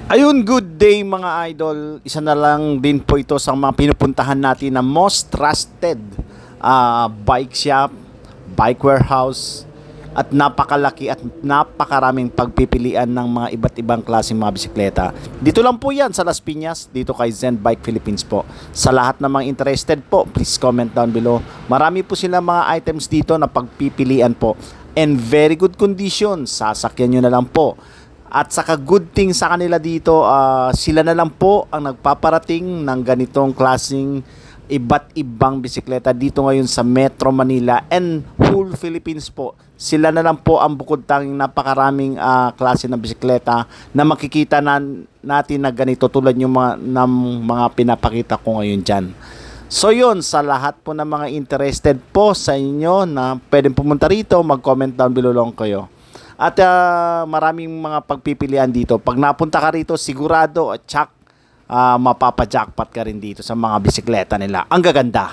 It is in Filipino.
Ayun, good day mga idol. Isa na lang din po ito sa mga pinupuntahan natin na most trusted bike shop, bike warehouse, at napakalaki at napakaraming pagpipilian ng mga iba't ibang klaseng mga bisikleta. Dito lang po yan sa Las Piñas, dito kay Zen Bike Philippines po. Sa lahat ng mga interested po, please comment down below. Marami po sila mga items dito na pagpipilian po. And very good condition, sasakyan nyo na lang po. At saka good thing sa kanila dito, sila na lang po ang nagpaparating ng ganitong klaseng iba't ibang bisikleta dito ngayon sa Metro Manila and whole Philippines po. Sila na lang po ang bukod tanging napakaraming klase ng bisikleta na makikita natin na ganito tulad yung ng mga pinapakita ko ngayon dyan. So yun, sa lahat po ng mga interested po sa inyo na pwedeng pumunta rito, mag-comment down below lang kayo. At maraming mga pagpipilian dito. Pag napunta ka rito, sigurado at mapapa-jackpot ka rin dito sa mga bisikleta nila. Ang gaganda.